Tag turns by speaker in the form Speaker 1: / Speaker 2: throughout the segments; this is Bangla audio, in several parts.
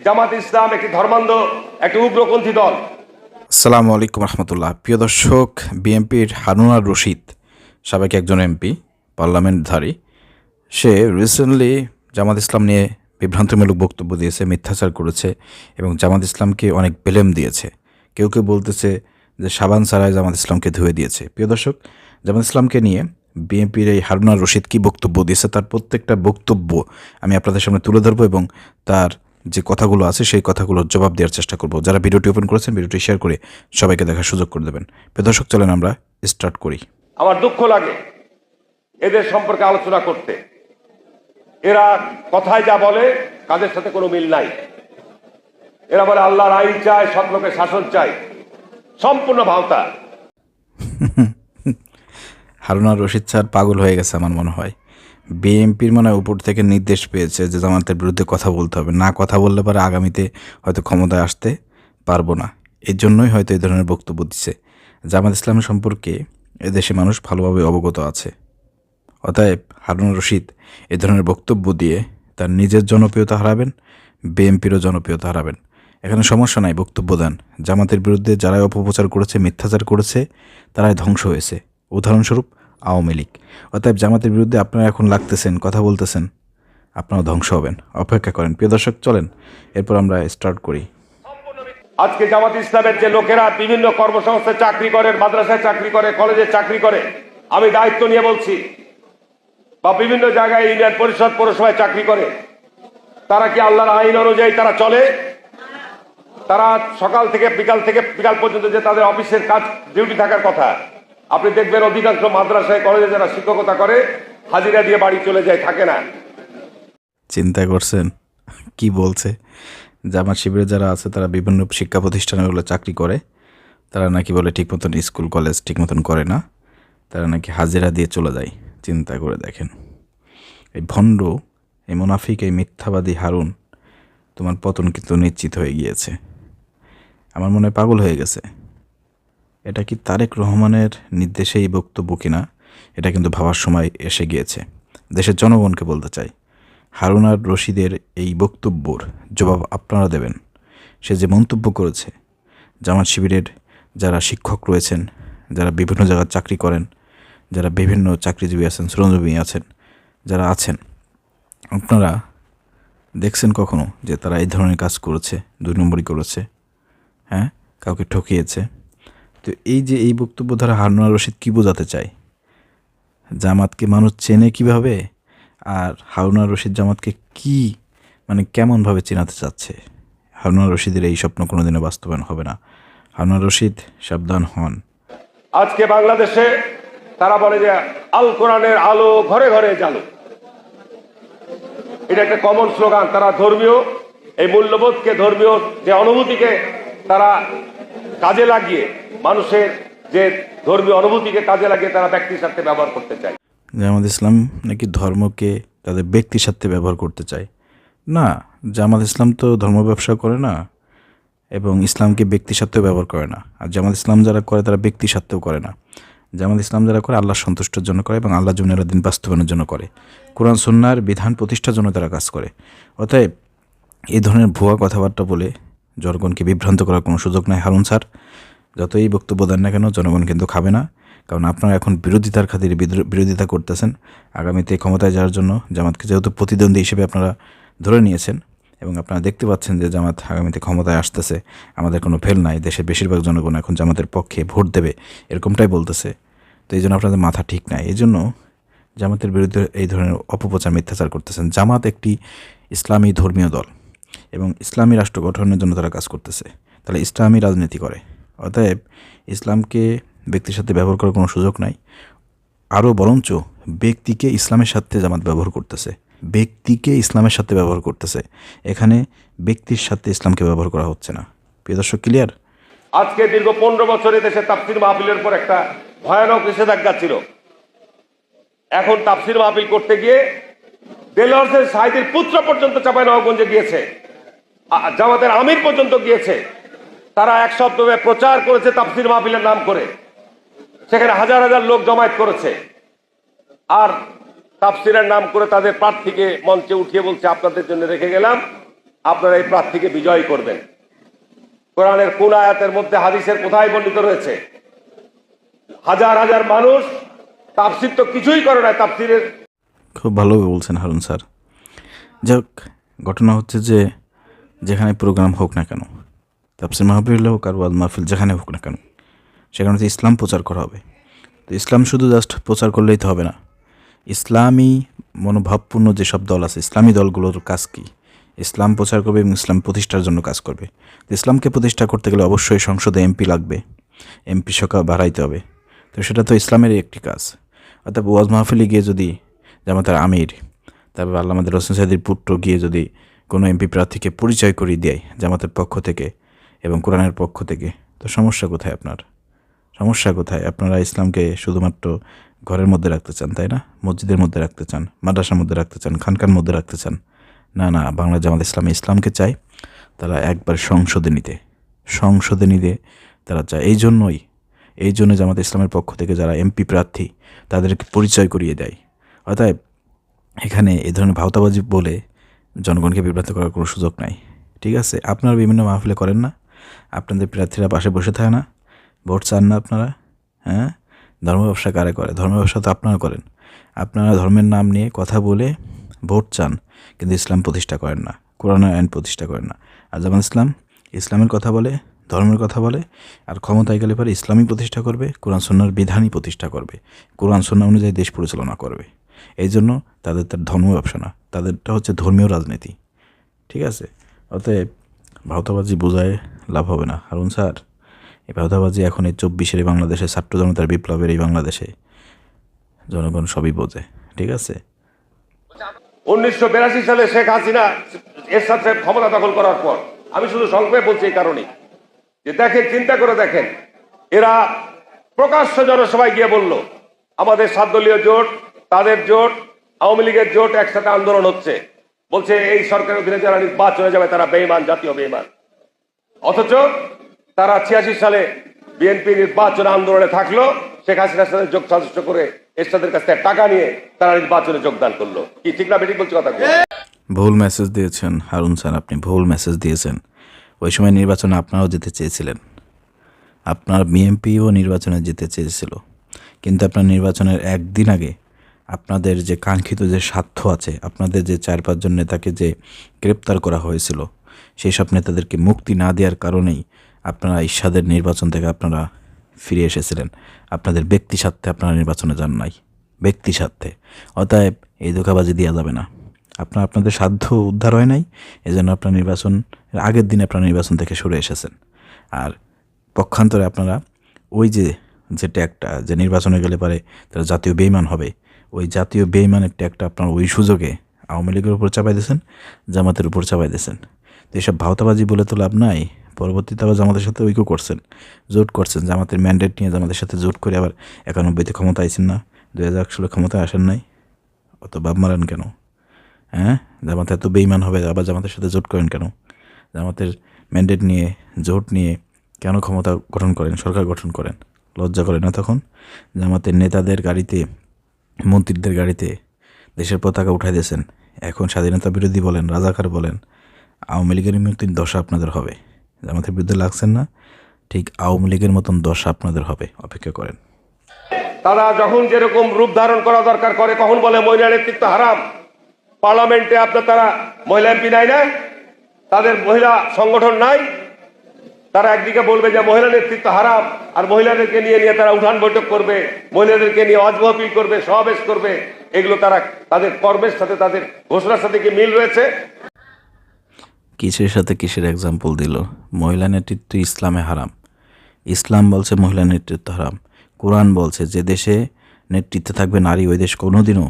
Speaker 1: জামাত ইসলাম একটি ধর্মান্ধ, একটি উগ্রপন্থী দল।
Speaker 2: আসসালামু আলাইকুম রহমতুল্লাহ। প্রিয় দর্শক, বিএনপির হারুন আর রশিদ সাবেক একজন এমপি, পার্লামেন্টধারী, সে রিসেন্টলি জামাত ইসলাম নিয়ে বিভ্রান্তিমূলক বক্তব্য দিয়েছে, মিথ্যাচার করেছে এবং জামাত ইসলামকে অনেক ব্লেম দিয়েছে। কেউ কেউ বলতেছে যে সাবান সারায় জামাত ইসলামকে ধুয়ে দিয়েছে। প্রিয় দর্শক, জামাত ইসলামকে নিয়ে বিএনপির এই হারুন আর রশিদ কী বক্তব্য দিয়েছে তার প্রত্যেকটা বক্তব্য আমি আপনাদের সামনে তুলে ধরবো এবং তার যে কথাগুলো আছে সেই কথাগুলোর জবাব দেওয়ার চেষ্টা করব। যারা ভিডিওটি ওপেন করেছেন ভিডিওটি শেয়ার করে সবাইকে দেখার সুযোগ করে দেবেন। প্রিয় দর্শক, চলেন আমরা স্টার্ট করি।
Speaker 1: আমার দুঃখ লাগে এদের সম্পর্কে আলোচনা করতে। এরা কথায় যা বলে কাজের সাথে কোনো মিল নাই। এরা বলে আল্লাহর আইন চায়, সৎ লোকের শাসন চাই, সম্পূর্ণ ভাওতা।
Speaker 2: হারুন আর রশিদ স্যার পাগল হয়ে গেছে আমার মনে হয়। বিএনপির মনে হয় উপর থেকে নির্দেশ পেয়েছে যে জামাতের বিরুদ্ধে কথা বলতে হবে, না কথা বললে পরে আগামীতে হয়তো ক্ষমতায় আসতে পারবো না। এর জন্যই হয়তো এই ধরনের বক্তব্য দিচ্ছে। জামাত ইসলাম সম্পর্কে এদেশে মানুষ ভালোভাবে অবগত আছে। অতএব হারুন আর রশিদ এ ধরনের বক্তব্য দিয়ে তার নিজের জনপ্রিয়তা হারাবেন, বিএনপিরও জনপ্রিয়তা হারাবেন। এখানে সমস্যা নাই, বক্তব্য দেন। জামাতের বিরুদ্ধে যারাই অপপ্রচার করেছে, মিথ্যাচার করেছে, তারাই ধ্বংস হয়েছে। উদাহরণস্বরূপ আওয়ামী লীগ। অতএব জামাতের বিরুদ্ধে আপনারা এখন লাগতেছেন, কথা বলতেছেন, আপনারা ধ্বংস হবেন। অপেক্ষা করেন। প্রিয় দর্শক, চলেন এরপর আমরা স্টার্ট করি।
Speaker 1: আজকে জামাত ইসলামের যে লোকেরা বিভিন্ন কর্মসংস্থায় চাকরি করে, মাদ্রাসায় চাকরি করে, কলেজে চাকরি করে, আমি দায়িত্ব নিয়ে বলছি, বা বিভিন্ন জায়গায় ইউনিয়ন পরিষদ, পৌরসভায় চাকরি করে, তারা কি আল্লাহর আইন অনুযায়ী তারা চলে? তারা সকাল থেকে বিকাল পর্যন্ত যে তাদের অফিসের কাজ, ডিউটি থাকার কথা, আপনি দেখবেন অধিকাংশ মাদ্রাসায়, কলেজে যারা শিক্ষকতা করে হাজিরা দিয়ে বাড়ি চলে যায়, থাকে না।
Speaker 2: চিন্তা করছেন কি বলছে? জামাত শিবিরে যারা আছে তারা বিভিন্ন শিক্ষা প্রতিষ্ঠানগুলো চাকরি করে, তারা নাকি বলে ঠিক মতন স্কুল কলেজ ঠিক মতন করে না, তারা নাকি হাজিরা দিয়ে চলে যায়। চিন্তা করে দেখেন। এই ভণ্ড, এই মুনাফিক, এই মিথ্যাবাদী হারুন, তোমার পতন কিন্তু নিশ্চিত হয়ে গিয়েছে। আমার মনে হয় পাগল হয়ে গেছে। এটা কি তারেক রহমানের নির্দেশে এই বক্তব্য কিনা, এটা কিন্তু ভাবার সময় এসে গিয়েছে। দেশের জনগণকে বলতে চাই, হারুন আর রশিদের এই বক্তব্যর জবাব আপনারা দেবেন। সে যে মন্তব্য করেছে, জামাত শিবিরের যারা শিক্ষক রয়েছেন, যারা বিভিন্ন জায়গায় চাকরি করেন, যারা বিভিন্ন চাকরিজীবী আছেন, শ্রমজীবী আছেন, যারা আছেন, আপনারা দেখছেন কখনো যে তারা এই ধরনের কাজ করেছে? 2 নম্বরই করেছে, হ্যাঁ, কাউকে ঠকিয়েছে। তো এই যে এই বক্তব্য দ্বারা হারুন আর রশিদ কী বোঝাতে চায়? জামাতকে মানুষ চেনে কিভাবে, আর হারুন আর রশিদ জামাতকে কি কেমনভাবে চেনাতে চাচ্ছে? হারুন আর রশিদের এই স্বপ্ন কোনোদিনও বাস্তবায়ন হবে না। হারুন আর রশিদ, সাবধান হন।
Speaker 1: আজকে বাংলাদেশে তারা বলে যে আল কোরআনের আলো ঘরে ঘরে জ্বালো। এটা একটা কমন স্লোগান। তারা ধর্মীয় এই মূল্যবোধকে, ধর্মীয় যে অনুভূতিকে তারা কাজে লাগিয়ে, মানুষের যে ধর্মীয় অনুভূতিকে কাজে লাগিয়ে তারা ব্যক্তির স্বার্থে ব্যবহার করতে চায়।
Speaker 2: জামাত ইসলাম নাকি ধর্মকে তাদের ব্যক্তির স্বার্থে ব্যবহার করতে চায়? না, জামাত ইসলাম তো ধর্ম ব্যবসা করে না এবং ইসলামকে ব্যক্তির স্বার্থেও ব্যবহার করে না। আর জামাত ইসলাম যারা করে তারা ব্যক্তির স্বার্থেও করে না। জামাত ইসলাম যারা করে আল্লাহর সন্তুষ্টের জন্য করে এবং আল্লাহ জমিনের দিন বাস্তবায়নের জন্য করে, কোরআন সুন্নাহর বিধান প্রতিষ্ঠার জন্য তারা কাজ করে। অতএব এই ধরনের ভুয়া কথাবার্তা বলে জনগণকে বিভ্রান্ত করার কোনো সুযোগ নাই। হারুন স্যার যতই বক্তব্য দেন না কেন, জনগণ কিন্তু খাবে না। কারণ আপনারা এখন বিরোধিতার খাতিরে বিরোধিতা করতেছেন। আগামীতে ক্ষমতায় যাওয়ার জন্য জামাতকে যেহেতু প্রতিদ্বন্দ্বী হিসেবে আপনারা ধরে নিয়েছেন এবং আপনারা দেখতে পাচ্ছেন যে জামাত আগামীতে ক্ষমতায় আসতেছে, আমাদের কোনো ফেল নাই, দেশের বেশিরভাগ জনগণ এখন জামাতের পক্ষে ভোট দেবে, এরকমটাই বলতেছে। তো এই জন্য আপনাদের মাথা ঠিক নাই। এই জন্য জামাতের বিরুদ্ধে এই ধরনের অপপ্রচার, মিথ্যাচার করতেছেন। জামাত একটি ইসলামী ধর্মীয় দল এবং ইসলামী রাষ্ট্র গঠনের জন্য তারা কাজ করতেছে, তাহলে ইসলামী রাজনীতি করে। অতএব ইসলামকে ব্যক্তির সাথে ব্যবহার করার কোনো সুযোগ নাই। আরও বরঞ্চ ব্যক্তিকে ইসলামের সাথে জামাত ব্যবহার করতেছে, ব্যক্তিকে ইসলামের সাথে ব্যবহার করতেছে। এখানে ব্যক্তির সাথে ইসলামকে ব্যবহার করা হচ্ছে না। প্রিয় দর্শক, ক্লিয়ার?
Speaker 1: আজকে দীর্ঘ 15 বছরে দেশে তাফসির মাহফিলের পর একটা ভয়ানক নিষেধাজ্ঞা ছিল। এখন তাফসির মাহফিল করতে গিয়ে দেলোয়ার হোসেন সাঈদীর পুত্র পর্যন্ত চাঁপাইনবাবগঞ্জে গিয়েছে, জামাতের আমির পর্যন্ত গিয়েছে। তারা এক সপ্তাহে প্রচার করেছে তাফসির মাহফিলের নাম করে, সেখানে হাজার হাজার লোক জমায়েত করেছে। আর তাফসিরের নাম করে তাদের প্রার্থীকে মঞ্চে উঠিয়ে বলছে আপনাদের জন্য রেখে গেলাম, আপনারা এই প্রার্থীকে বিজয়ী করবেন। কোরআনের কোন আয়াতের মধ্যে, হাদিসের কোথায় বর্ণিত রয়েছে? হাজার হাজার মানুষ তাফসীর তো কিছুই করে না, তাফসীরের
Speaker 2: খুব ভালোভাবে বলছেন হারুন স্যার। যাক, ঘটনা হচ্ছে যে যেখানে প্রোগ্রাম হোক না কেন, তাফসীর মাহফিল হোক আর ওয়াজ মাহফিল যেখানে হোক না কেন, সেখানে তো ইসলাম প্রচার করা হবে। তো ইসলাম শুধু জাস্ট প্রচার করলেই তো হবে না। ইসলামী মনোভাবপূর্ণ যেসব দল আছে, ইসলামী দলগুলোর কাজ কী? ইসলাম প্রচার করবে এবং ইসলাম প্রতিষ্ঠার জন্য কাজ করবে। তো ইসলামকে প্রতিষ্ঠা করতে গেলে অবশ্যই সংসদে এমপি লাগবে, এমপি সংখ্যা বাড়াইতে হবে। তো সেটা তো ইসলামেরই একটি কাজ। অর্থাৎ ওয়াজ মাহফিলে গিয়ে যদি জামাতের আমির, তারপর আল্লামা হোসেন সাইদির পুত্র গিয়ে যদি কোনো এমপি প্রার্থীকে পরিচয় করিয়ে দেয় জামাতের পক্ষ থেকে এবং কোরআনের পক্ষ থেকে, তো সমস্যা কোথায় আপনার? সমস্যা কোথায়? আপনারা ইসলামকে শুধুমাত্র ঘরের মধ্যে রাখতে চান, তাই না? মসজিদের মধ্যে রাখতে চান, মাদ্রাসার মধ্যে রাখতে চান, খানকার মধ্যে রাখতে চান। না না, বাংলা জামাত ইসলামী ইসলামকে চায় তারা একবার সংসদে নিতে তারা চায়। এই জন্য জামাত ইসলামের পক্ষ থেকে যারা এমপি প্রার্থী তাদেরকে পরিচয় করিয়ে দেয়। অতএব এখানে এই ধরনের ভাওতাবাজি বলে জনগণকে বিভ্রান্ত করার কোনো সুযোগ নাই। ঠিক আছে? আপনারা বিভিন্ন মাহফিলে করেন না? আপনাদের প্রার্থীরা পাশে বসে থাকে না? ভোট চান না আপনারা? হ্যাঁ, ধর্ম ব্যবসা কারে করে? ধর্ম ব্যবসা তো আপনারা করেন। আপনারা ধর্মের নাম নিয়ে কথা বলে ভোট চান, কিন্তু ইসলাম প্রতিষ্ঠা করেন না, কোরআনের আইন প্রতিষ্ঠা করেন না। আর যেমন ইসলামের কথা বলে, ধর্মের কথা বলে, আর ক্ষমতায় গেলে পরে ইসলামই প্রতিষ্ঠা করবে, কোরআন সুন্নাহর বিধানই প্রতিষ্ঠা করবে, কোরআন সুন্নাহ অনুযায়ী দেশ পরিচালনা করবে। এই জন্য তার ধর্ম ব্যবসা না, তাদেরটা হচ্ছে ধর্মীয় রাজনীতি। ঠিক আছে? অতএব ভাওতাবাজি বোঝায় লাভ হবে না হারুন স্যার। এই ভাওতাবাজি এখন এই 24-এর বাংলাদেশে, ছাত্র জনতার বিপ্লবের এই বাংলাদেশে জনগণ সবই বোঝে। ঠিক আছে?
Speaker 1: 1982 সালে শেখ হাসিনা এর সাথে ক্ষমতা দখল করার পর, আমি শুধু সংক্ষেপে বলছি এই কারণেই যে দেখেন, চিন্তা করে দেখেন, এরা প্রকাশ্য জনসভায় গিয়ে বলল আমাদের 7 দলীয় জোট, তাদের জোট, আওয়ামী লীগের জোট একসাথে আন্দোলন হচ্ছে, বলছে এই সরকারের অধীনে যারা নির্বাচনে যাবে তারা বেঈমান, জাতীয় বেঈমান। অথচ তারা 86 সালে বিএনপি নির্বাচন আন্দোলনে থাকলো, শেখ হাসিনার সাথে যোগ সাজস্য করে এরশাদের কাছ থেকে টাকা নিয়ে তারা নির্বাচনে যোগদান করলো। কি ঠিক না বেঠিক বলছি কথা?
Speaker 2: ভুল মেসেজ দিয়েছেন হারুন স্যার, আপনি ভুল মেসেজ দিয়েছেন। ওই সময় নির্বাচনে আপনারাও যেতে চেয়েছিলেন, আপনার বিএনপিও নির্বাচনে যেতে চেয়েছিল, কিন্তু আপনার নির্বাচনের একদিন আগে আপনাদের যে কাঙ্ক্ষিত যে স্বার্থ আছে, আপনাদের যে 4-5 জন নেতাকে যে গ্রেপ্তার করা হয়েছিল, সেই সব নেতাদেরকে মুক্তি না দেওয়ার কারণেই আপনারা ঈর্ষাদের নির্বাচন থেকে আপনারা ফিরে এসেছিলেন। আপনাদের ব্যক্তি স্বার্থে আপনারা নির্বাচনে যান নাই, ব্যক্তি স্বার্থে। অতএব এই ধোঁকাবাজি দেওয়া যাবে না। আপনাদের সাধ্য উদ্ধার হয় নাই, এজন্য আপনার নির্বাচন আগের দিনে আপনারা নির্বাচন থেকে সরে এসেছেন। আর পক্ষান্তরে আপনারা ওই যে ট্যাগটা, যে নির্বাচনে গেলে পারে তারা জাতীয় বেঈমান হবে, ওই জাতীয় বেঈমানের ট্যাগটা আপনারা ওই সুযোগে আওয়ামী লীগের উপর চাপাই দিয়েছেন, জামাতের উপর চাপাই দিয়েছেন। তো এইসব ভাওতাবাজি বলে তো লাভ নাই। পরবর্তীতে আবার জামাতের সাথে ঐক্য করছেন, জোট করছেন, জামাতের ম্যান্ডেট নিয়ে জামাতের সাথে জোট করে আবার 91-তে ক্ষমতা আইছেন না, 2001 সালে ক্ষমতায় আসেন নাই। অত বাপ মারেন কেন? হ্যাঁ, জামাতে এত বেঈমান হবে আবার জামাতের সাথে জোট করেন কেন? জামাতের ম্যান্ডেট নিয়ে, জোট নিয়ে কেন ক্ষমতা গঠন করেন, সরকার গঠন করেন? লজ্জা করে না তখন? জামাতের নেতাদের গাড়িতে, মন্ত্রীদের গাড়িতে দেশের পতাকা উঠাই দিয়েছেন। এখন স্বাধীনতা বিরোধী বলেন, রাজাকার বলেন, আওয়ামী লীগের মতন দশা আপনাদের হবে। জামাতের বিরুদ্ধে লাগছেন না, ঠিক আওয়ামী লীগের মতন দশা আপনাদের হবে, অপেক্ষা করেন।
Speaker 1: তারা যখন যেরকম রূপ ধারণ করা দরকার করে, কখন বলে মহিলা নেতৃত্ব হারাম। পার্লামেন্টে আপনার তারা মহিলা এমপি নাই না, তাদের মহিলা সংগঠন নাই, তারা একদিকে বলবে যে মহিলা নেতৃত্ব হারাম, আর মহিলাদেরকে নিয়ে তারা উঠান বৈঠক করবে, মহিলাদেরকে নিয়ে ওয়াজ মাহফিল করবে, সমাবেশ করবে। এগুলো তারা তাদের কর্মের সাথে, তাদের ঘোষণার সাথে কি মিল রয়েছে?
Speaker 2: কিসের সাথে কিসের এক্সাম্পল দিল? মহিলা নেতৃত্ব ইসলামে হারাম, ইসলাম বলছে মহিলা নেতৃত্ব হারাম। কোরআন বলছে যে দেশে নেতৃত্বে থাকবে নারী, ওই দেশ কোনোদিনও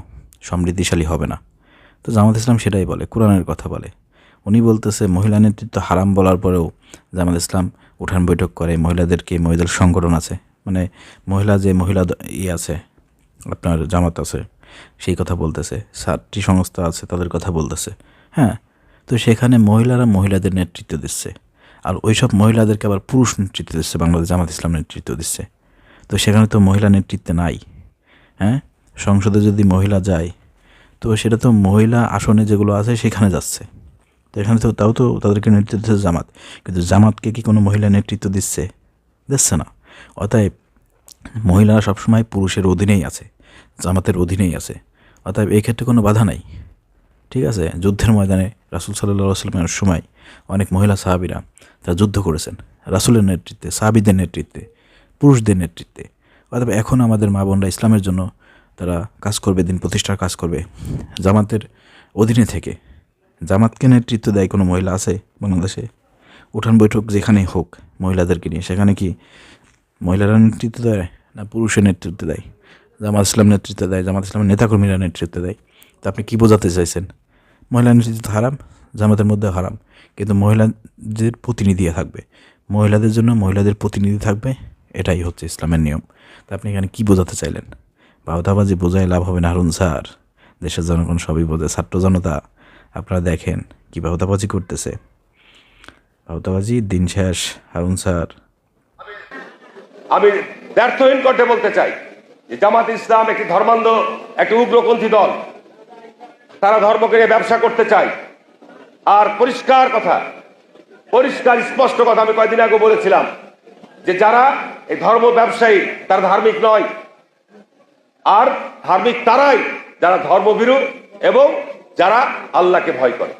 Speaker 2: সমৃদ্ধিশালী হবে না। তো জামাত ইসলাম সেটাই বলে, কোরআনের কথা বলে। উনি বলতেছে মহিলা নেতৃত্ব হারাম বলার পরেও জামাত ইসলাম উঠান বৈঠক করে, মহিলাদেরকে, মহিলাদের সংগঠন আছে, মানে মহিলা আছে আপনার, জামাত আছে, সেই কথা বলতেছে, 7টি সংস্থা আছে তাদের কথা বলতেছে। হ্যাঁ, তো সেখানে মহিলাদের নেতৃত্ব দিচ্ছে, আর ওই সব মহিলাদেরকে আবার পুরুষ নেতৃত্ব দিচ্ছে, বাংলাদেশ জামাত ইসলাম নেতৃত্ব দিচ্ছে। তো সেখানে তো মহিলা নেতৃত্বে নাই। হ্যাঁ, সংসদে যদি মহিলা যায় তো সেটা তো মহিলা আসনে যেগুলো আছে সেখানে যাচ্ছে, তো এখানে তো তাও তো তাদেরকে নেতৃত্ব দিচ্ছে জামাত, কিন্তু জামাতকে কি কোনো মহিলা নেতৃত্ব দিচ্ছে না। অতএব মহিলারা সবসময় পুরুষের অধীনেই আছে, জামাতের অধীনেই আছে। অতএব এই ক্ষেত্রে কোনো বাধা নাই। ঠিক আছে, যুদ্ধের ময়দানে রাসূল সাল্লাল্লাহু আলাইহি ওয়াসাল্লামের সময় অনেক মহিলা সাহাবীরা তারা যুদ্ধ করেছেন রাসূলের নেতৃত্বে, সাহাবীদের নেতৃত্বে, পুরুষদের নেতৃত্বে। অথবা এখন আমাদের মা বোনরা ইসলামের জন্য তারা কাজ করবে, দিন প্রতিষ্ঠার কাজ করবে জামাতের অধীনে থেকে। জামাতকে নেতৃত্ব দেয় কোনো মহিলা আছে বাংলাদেশে? উঠান বৈঠক যেখানেই হোক মহিলাদেরকে নিয়ে, সেখানে কি মহিলারা নেতৃত্ব দেয় না পুরুষের নেতৃত্ব দেয়? জামাত ইসলাম নেতৃত্ব দেয়, জামাত ইসলামের নেতাকর্মীরা নেতৃত্ব দেয়। তো আপনি কী বোঝাতে চাইছেন? মহিলা নেতৃত্ব হারাম, জামাতের মধ্যে হারাম, কিন্তু মহিলাদের প্রতিনিধি থাকবে, মহিলাদের জন্য মহিলাদের প্রতিনিধি থাকবে, এটাই হচ্ছে ইসলামের নিয়ম। তা আপনি এখানে কী বোঝাতে চাইলেন? বাউতাবাজি বোঝায় লাভ হবে না হারুন স্যার, দেশের জনগণ সবই বোঝে। ছাত্র জনতা আপনারা দেখেন কী বাউতাবাজি করতেছে, বাউতাবাজি দিন শেষ হারুন স্যার।
Speaker 1: আমি ব্যর্থহীন কণ্ঠে বলতে চাই যে জামাত ইসলাম একটি ধর্মান্ধ, একটি উগ্রপন্থী দল। তারা ধর্মকে নিয়ে ব্যবসা করতে চায়। আর পরিষ্কার কথা, পরিষ্কার স্পষ্ট কথা আমি কয়েকদিন আগে বলেছিলাম যে যারা এই ধর্ম ব্যবসায়ী তারা ধার্মিক নয়। আর ধার্মিক তারাই যারা ধর্মভীরু এবং যারা আল্লাহকে ভয় করে।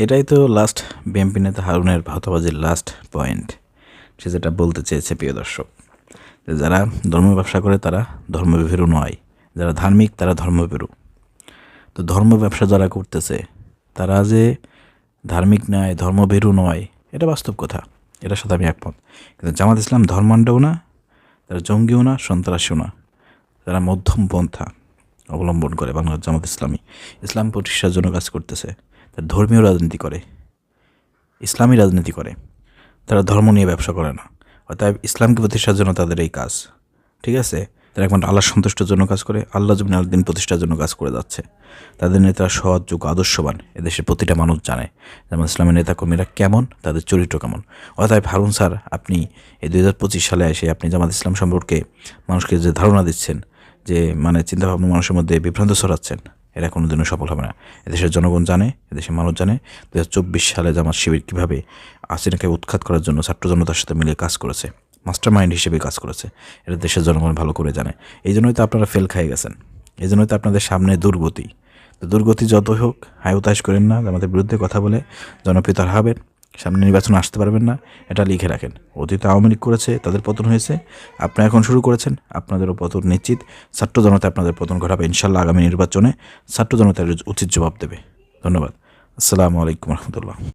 Speaker 2: এটাই তো লাস্ট বিএনপি নেতা হারুনের ভাওতাবাজির লাস্ট পয়েন্ট। সে যেটা বলতে চেয়েছে প্রিয় দর্শক, যে যারা ধর্ম ব্যবসা করে তারা ধর্মভীরু নয়, যারা ধার্মিক তারা ধর্মভীরু। তো ধর্ম ব্যবসা যারা করতেছে তারা যে ধার্মিক নয়, ধর্মভীরু নয়, এটা বাস্তব কথা, এটার সাথে আমি একমত। কিন্তু জামাত ইসলাম ধর্মান্ধও না, তারা জঙ্গিও না, সন্ত্রাসীও না, তারা মধ্যম পন্থা অবলম্বন করে। বাংলার জামাত ইসলামী ইসলাম প্রতিষ্ঠার জন্য কাজ করতেছে, তারা ধর্মীয় রাজনীতি করে, ইসলামী রাজনীতি করে, তারা ধর্ম নিয়ে ব্যবসা করে না। অতএব ইসলামকে প্রতিষ্ঠার জন্য তাদের এই কাজ, ঠিক আছে? তারা একমাত্র আল্লাহ সন্তুষ্টের জন্য কাজ করে, আল্লাহ জমিনে আল দিন প্রতিষ্ঠার জন্য কাজ করে যাচ্ছে। তাদের নেতারা সৎ, যোগ্য, আদর্শবান, এদেশের প্রতিটা মানুষ জানে যেমন ইসলামের নেতাকর্মীরা কেমন, তাদের চরিত্র কেমন। অতএব হারুন স্যার, আপনি এই 2025 সালে এসে আপনি জামাত ইসলাম সম্পর্কে মানুষকে যে ধারণা দিচ্ছেন, যে মানে চিন্তাভাবনা মানুষের মধ্যে বিভ্রান্ত ছড়াচ্ছেন, এরা কোনোদিনও সফল হবে না। এদেশের জনগণ জানে, এদেশের মানুষ জানে 2024 সালে জামাত শিবির কীভাবে হাসিনাকে উৎখাত করার জন্য ছাত্র জনতার সাথে মিলে কাজ করেছে, মাস্টার মাইন্ড হিসেবে কাজ করেছে। এটা দেশের জনগণ ভালো করে জানে। এই জন্যই তো আপনারা ফেল খেয়ে গেছেন, এই জন্যই তো আপনাদের সামনে দুর্গতি। তো দুর্গতি যতই হোক হায় উতাস করেন না, আমাদের বিরুদ্ধে কথা বলে জনপ্রিয়তা হারাবেন, সামনে নির্বাচন আসতে পারবেন না, এটা লিখে রাখেন। অতীতে আওয়ামী লীগ করেছে, তাদের পতন হয়েছে, আপনারা এখন শুরু করেছেন, আপনাদেরও পতন নিশ্চিত। ছাত্র জনতা আপনাদের পতন ঘটাবে ইনশাল্লাহ। আগামী নির্বাচনে ছাত্র জনতার উচিত জবাব দেবে। ধন্যবাদ। আসসালামু আলাইকুম রহমতুল্লাহ।